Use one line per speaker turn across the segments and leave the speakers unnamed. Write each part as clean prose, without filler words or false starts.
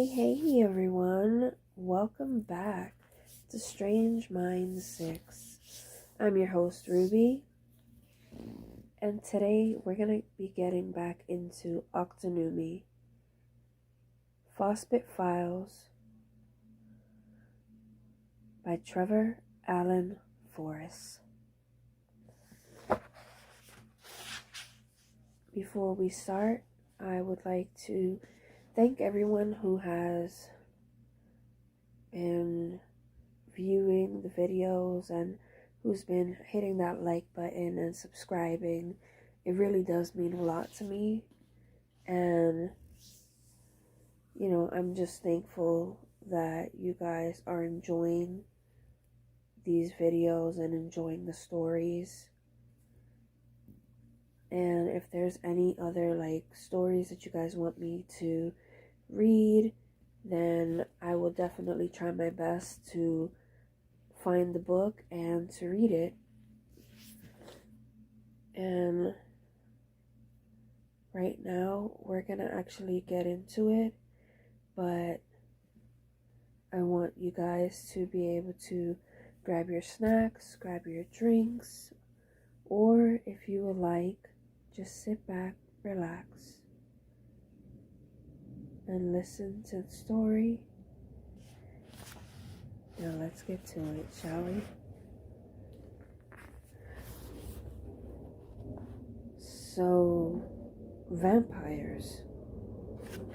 Hey everyone, welcome back to Strange Minds 6. I'm your host Ruby, and today we're going to be getting back into Octunnumi, Fospit Files by Trevor Allen Forrest. Before we start, I would like to thank everyone who has been viewing the videos and who's been hitting that like button and subscribing. It really does mean a lot to me, and I'm just thankful that you guys are enjoying these videos and enjoying the stories. And if there's any other stories that you guys want me to read, then I will definitely try my best to find the book and to read it. And right now we're gonna actually get into it, but I want you guys to be able to grab your snacks, grab your drinks, or if you would like, just sit back, relax, and listen to the story. Now let's get to it, shall we? So, vampires.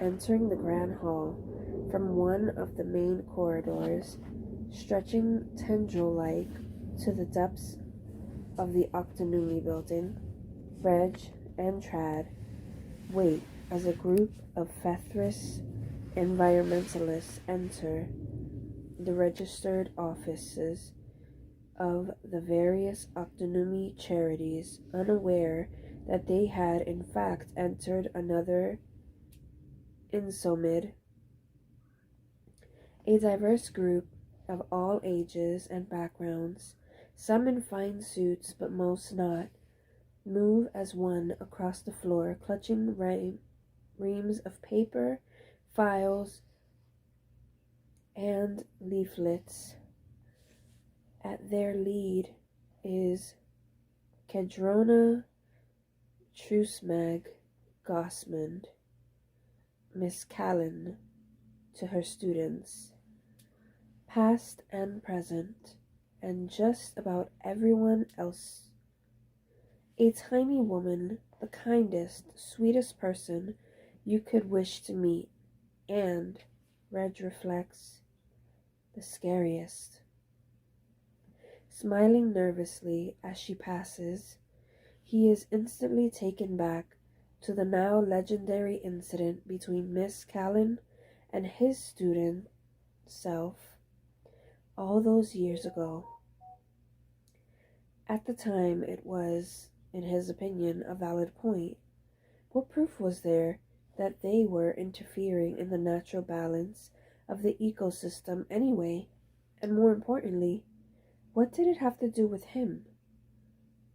Entering the Grand Hall from one of the main corridors, stretching tendril-like to the depths of the Octunnumi building, Reg and Trad wait as a group of Fethris environmentalists enter the registered offices of the various Octunnumi charities, unaware that they had in fact entered another Insomid. A diverse group of all ages and backgrounds, some in fine suits but most not, move as one across the floor, clutching reams of paper, files, and leaflets. At their lead is Kedrona Trusmag Gosmond, Miss Callan, to her students, past and present, and just about everyone else. A tiny woman, the kindest, sweetest person you could wish to meet, and, Reg reflects, the scariest. Smiling nervously as she passes, he is instantly taken back to the now legendary incident between Miss Callan and his student self all those years ago. At the time, it was, in his opinion, a valid point. What proof was there that they were interfering in the natural balance of the ecosystem anyway? And more importantly, what did it have to do with him?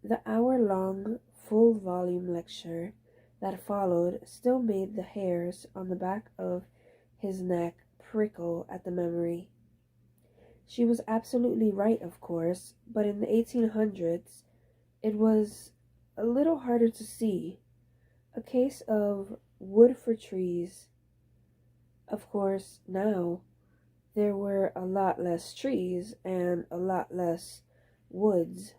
The hour-long, full-volume lecture that followed still made the hairs on the back of his neck prickle at the memory. She was absolutely right, of course, but in the 1800s, it was a little harder to see. A case of wood for trees. Of course, now, there were a lot less trees and a lot less woods.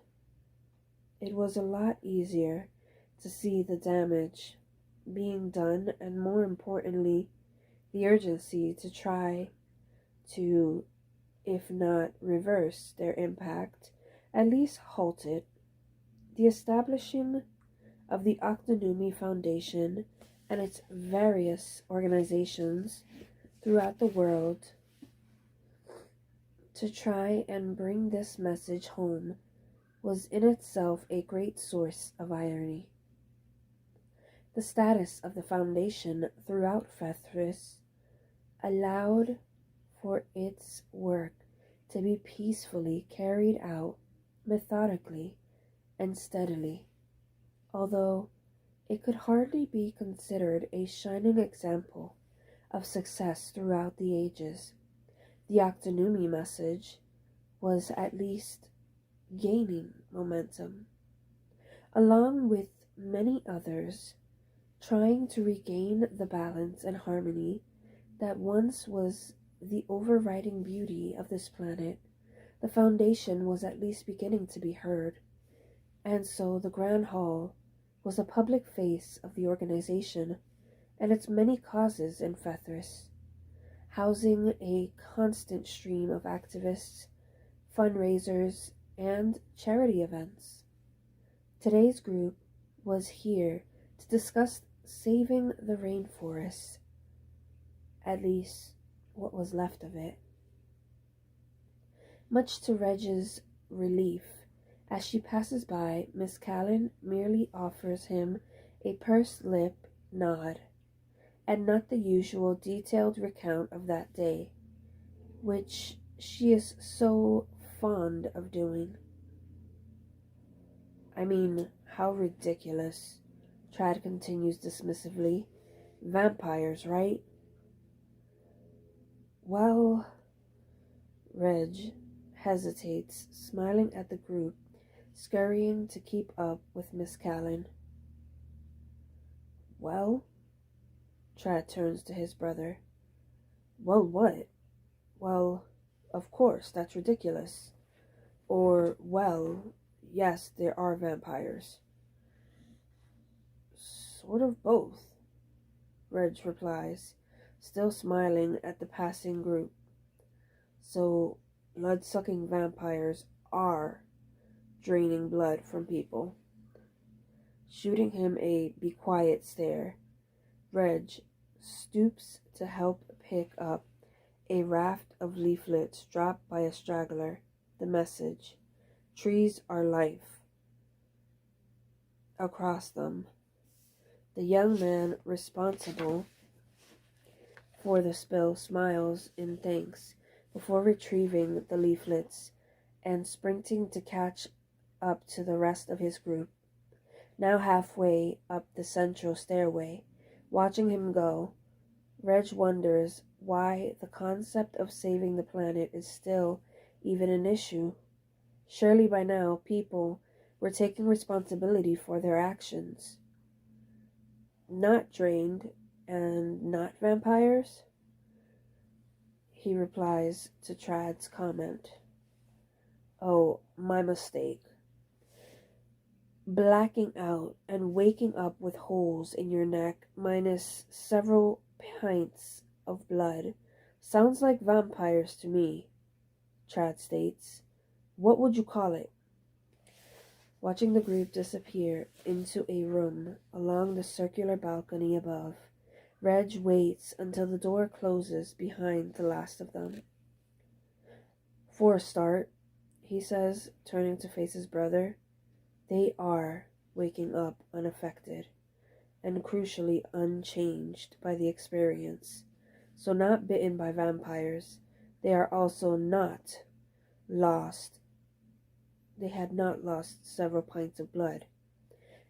It was a lot easier to see the damage being done, and more importantly, the urgency to try to, if not reverse their impact, at least halt it. The establishing of the Octunnumi Foundation and its various organizations throughout the world to try and bring this message home was in itself a great source of irony. The status of the foundation throughout Fethris allowed for its work to be peacefully carried out, methodically and steadily, although it could hardly be considered a shining example of success throughout the ages. The Octunnumi message was at least gaining momentum, along with many others trying to regain the balance and harmony that once was the overriding beauty of this planet. The foundation was at least beginning to be heard, and so the Grand Hall was a public face of the organization and its many causes in Fethris, housing a constant stream of activists, fundraisers, and charity events. Today's group was here to discuss saving the rainforest, at least what was left of it. Much to Reg's relief, as she passes by, Miss Callan merely offers him a pursed lip nod, and not the usual detailed recount of that day, which she is so fond of doing. I mean, how ridiculous, Trad continues dismissively. Vampires, right? Well, Reg hesitates, smiling at the group, scurrying to keep up with Miss Callan. Well? Trad turns to his brother. Well, what? Well, of course, that's ridiculous. Or, well, yes, there are vampires. Sort of both, Reg replies, still smiling at the passing group. So, blood-sucking vampires are draining blood from people. Shooting him a be quiet stare, Reg stoops to help pick up a raft of leaflets dropped by a straggler. The message, trees are life, across them. The young man responsible for the spill smiles in thanks before retrieving the leaflets and sprinting to catch up to the rest of his group, now halfway up the central stairway. Watching him go, Reg wonders why the concept of saving the planet is still even an issue. Surely by now people were taking responsibility for their actions. Not drained and not vampires? He replies to Trad's comment. Oh, my mistake. Blacking out and waking up with holes in your neck minus several pints of blood sounds like vampires to me, Trad states. What would you call it? Watching the group disappear into a room along the circular balcony above, Reg waits until the door closes behind the last of them. For a start, he says, turning to face his brother, they are waking up unaffected and crucially unchanged by the experience. So not bitten by vampires, they are also not lost. They had not lost several pints of blood.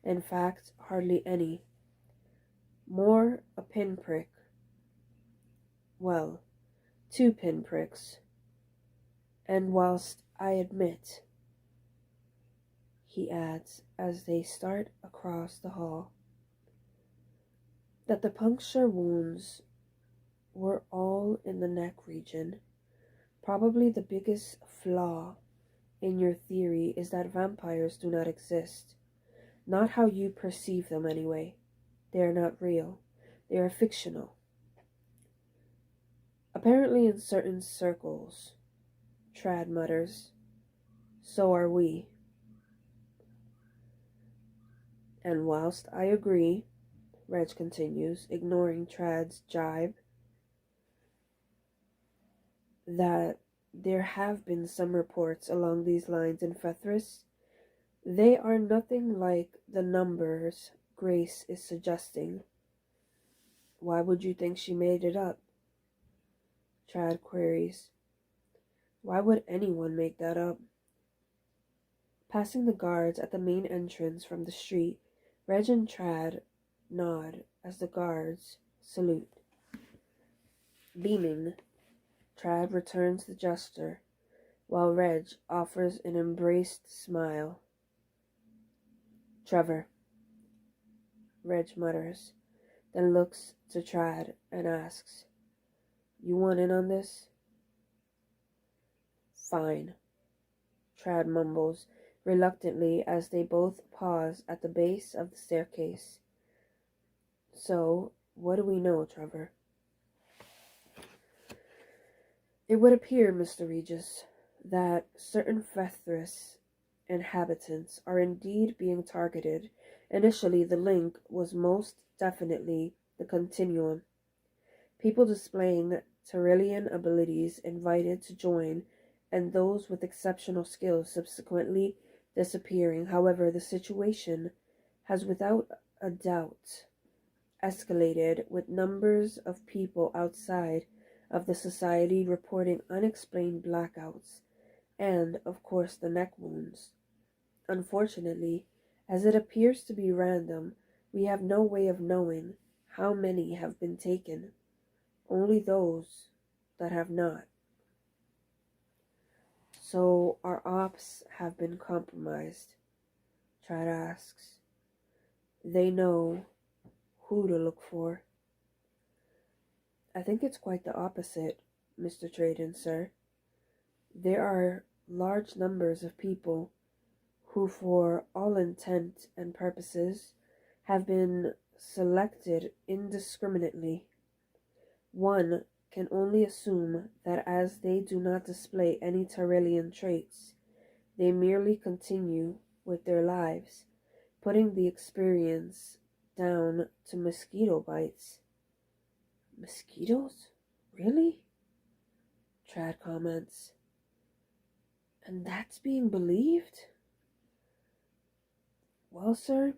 In fact, hardly any. More a pinprick. Well, 2 pinpricks. And whilst I admit, he adds as they start across the hall, that the puncture wounds were all in the neck region, probably the biggest flaw in your theory is that vampires do not exist. Not how you perceive them anyway. They are not real. They are fictional. Apparently in certain circles, Trad mutters, so are we. And whilst I agree, Reg continues, ignoring Trad's jibe, that there have been some reports along these lines in Fethris, they are nothing like the numbers Grace is suggesting. Why would you think she made it up? Trad queries. Why would anyone make that up? Passing the guards at the main entrance from the street, Reg and Trad nod as the guards salute. Beaming, Trad returns the gesture, while Reg offers an embraced smile. Trevor, Reg mutters, then looks to Trad and asks, "You want in on this?" "Fine," Trad mumbles reluctantly as they both pause at the base of the staircase. "So, what do we know, Trevor?" "It would appear, Mr. Regis, that certain Fethris inhabitants are indeed being targeted. Initially, the link was most definitely the Continuum. People displaying Tyrillian abilities invited to join, and those with exceptional skills subsequently disappearing. However, the situation has without a doubt escalated, with numbers of people outside of the society reporting unexplained blackouts and, of course, the neck wounds. Unfortunately, as it appears to be random, we have no way of knowing how many have been taken, only those that have not. So our ops have been compromised?" Trad asks. "They know who to look for." "I think it's quite the opposite, Mr. Trayden, sir. There are large numbers of people who, for all intent and purposes, have been selected indiscriminately. One can only assume that as they do not display any Tyrillian traits, they merely continue with their lives, putting the experience down to mosquito bites." "Mosquitoes? Really?" Trad comments. "And that's being believed?" "Well, sir,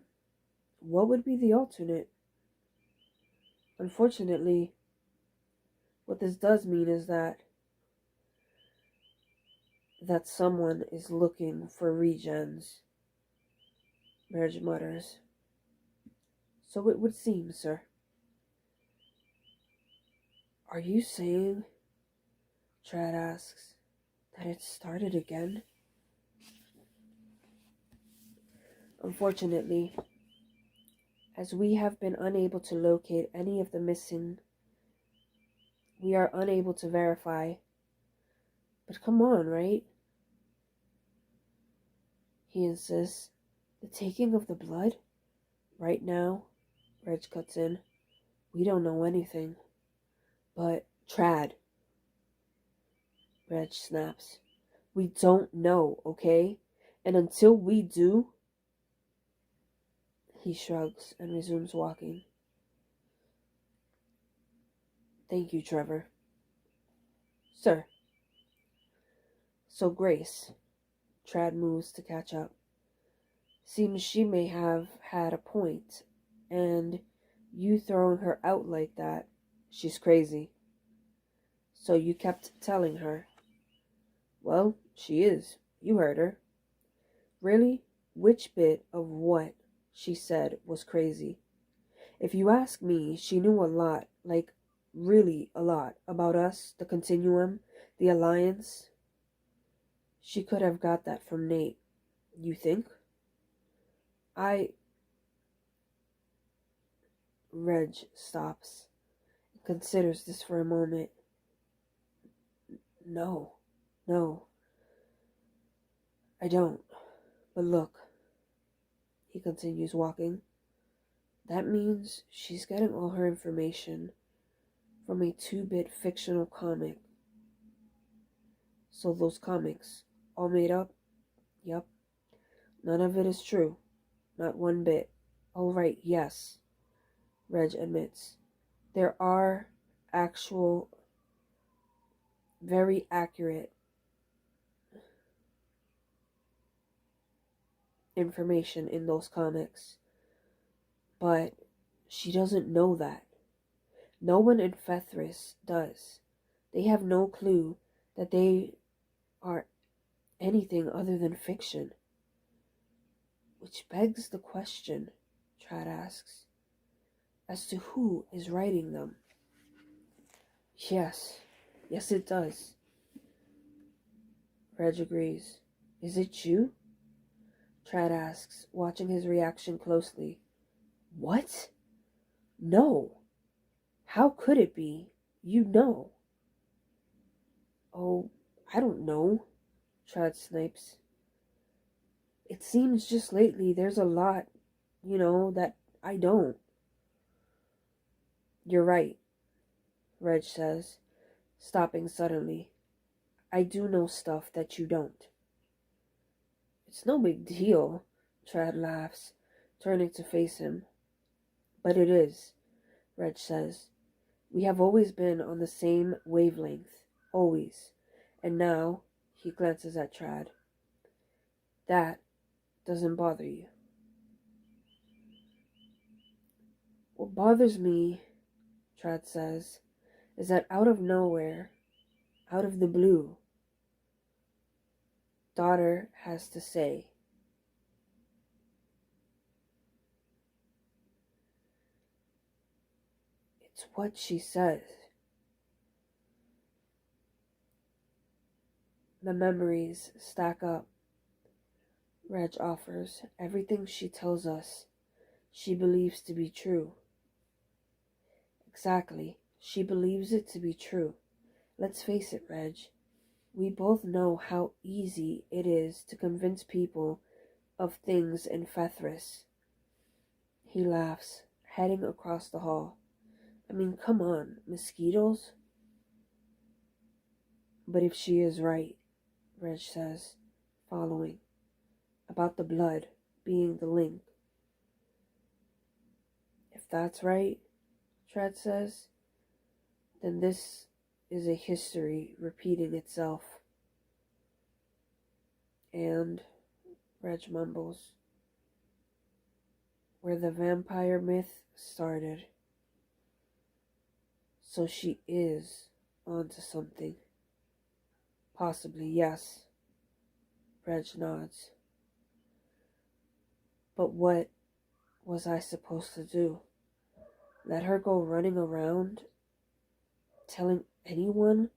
what would be the alternate? Unfortunately, what this does mean is that someone is looking for regens," Reg mutters. "So it would seem, sir." "Are you saying," Trad asks, "that it started again?" "Unfortunately, as we have been unable to locate any of the missing, we are unable to verify. But come on, right?" he insists. "The taking of the blood? Right now," Reg cuts in, "we don't know anything." "But, Trad," Reg snaps, "we don't know, okay? And until we do—" He shrugs and resumes walking. "Thank you, Trevor." "Sir." "So Grace," Trad moves to catch up, "seems she may have had a point, and you throwing her out like that, she's crazy. So you kept telling her?" "Well, she is. You heard her." "Really? Which bit of what she said was crazy?" "If you ask me, she knew a lot, like really a lot, about us, the Continuum, the Alliance." "She could have got that from Nate." "You think?" I Reg stops and considers this for a moment. No, I don't. But look," he continues walking, "that means she's getting all her information from a 2-bit fictional comic." "So those comics, all made up?" "Yep. None of it is true. Not one bit." "Oh, right, yes," Reg admits. "There are actual, very accurate information in those comics. But she doesn't know that. No one in Fethris does. They have no clue that they are anything other than fiction." "Which begs the question," Trad asks, "as to who is writing them." Yes. Yes, it does. Reg agrees. Is it you? Trad asks, watching his reaction closely. What? No. How could it be? You know. Oh, I don't know, Trad snipes. It seems just lately there's a lot, that I don't. You're right, Reg says, stopping suddenly. I do know stuff that you don't. It's no big deal, Trad laughs, turning to face him. But it is, Reg says. We have always been on the same wavelength. Always. And now, he glances at Trad. That doesn't bother you. What bothers me, Trad says, is that out of nowhere, out of the blue, daughter has to say, it's what she says. The memories stack up, Reg offers. Everything she tells us, she believes to be true. Exactly. She believes it to be true. Let's face it, Reg. We both know how easy it is to convince people of things in Fethris. He laughs, heading across the hall. I mean, come on, mosquitoes? But if she is right, Reg says, following, about the blood being the link. If that's right, Trad says, then this is a history repeating itself. And, Reg mumbles, where the vampire myth started. So she is onto something. Possibly, yes. Reg nods. But what was I supposed to do? Let her go running around, telling anyone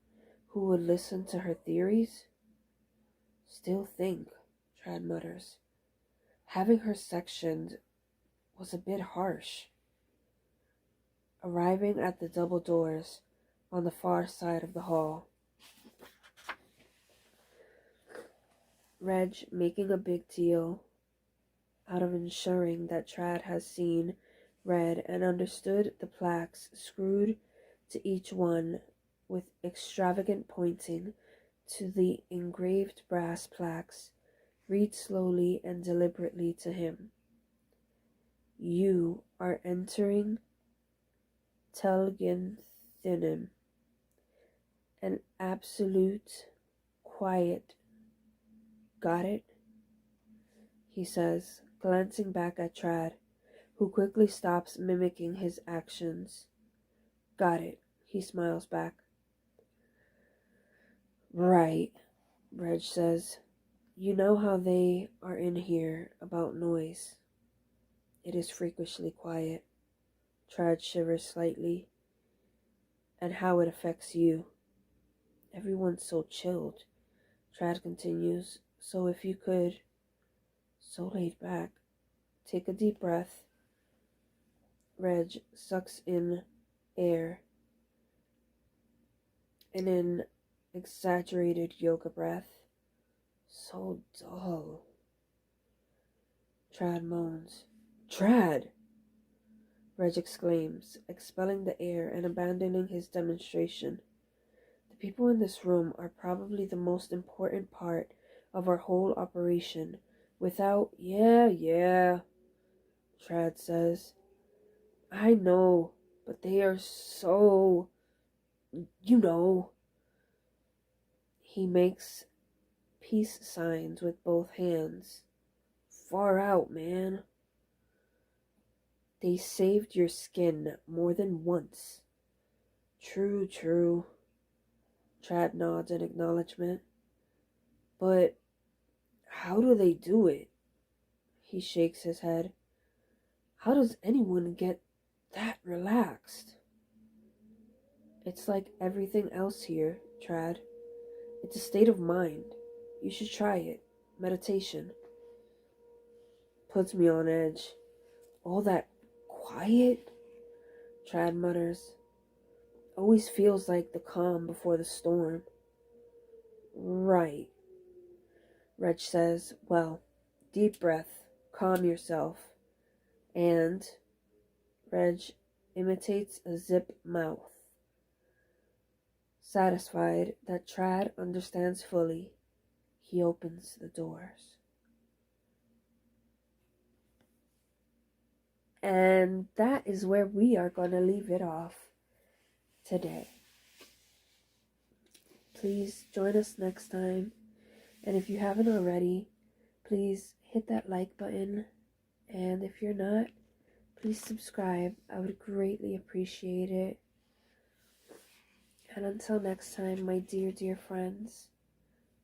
who would listen to her theories? Still think, Trad mutters. Having her sectioned was a bit harsh. Arriving at the double doors on the far side of the hall, Reg making a big deal out of ensuring that Trad has seen, read, and understood the plaques screwed to each one with extravagant pointing to the engraved brass plaques, read slowly and deliberately to him. You are entering Telginthinim, an absolute quiet. Got it? He says, glancing back at Trad, who quickly stops mimicking his actions. Got it, he smiles back. Right, Reg says. You know how they are in here about noise. It is freakishly quiet. Trad shivers slightly. And how it affects you. Everyone's so chilled, Trad continues. So if you could, so laid back, take a deep breath. Reg sucks in air in an exaggerated yoga breath. So dull. Trad moans. Trad! Reg exclaims, expelling the air and abandoning his demonstration. The people in this room are probably the most important part of our whole operation. Without, yeah, Trad says. I know, but they are so, you know. He makes peace signs with both hands. Far out, man. They saved your skin more than once. True. Trad nods in acknowledgement. But how do they do it? He shakes his head. How does anyone get that relaxed? It's like everything else here, Trad. It's a state of mind. You should try it. Meditation. Puts me on edge. All that quiet? Trad mutters. Always feels like the calm before the storm. Right. Reg says, well, deep breath. Calm yourself. And Reg imitates a zip mouth. Satisfied that Trad understands fully, he opens the doors. And that is where we are going to leave it off today. Please join us next time. And if you haven't already, please hit that like button. And if you're not, please subscribe. I would greatly appreciate it. And until next time, my dear, dear friends,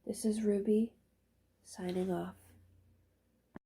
this is Ruby, signing off.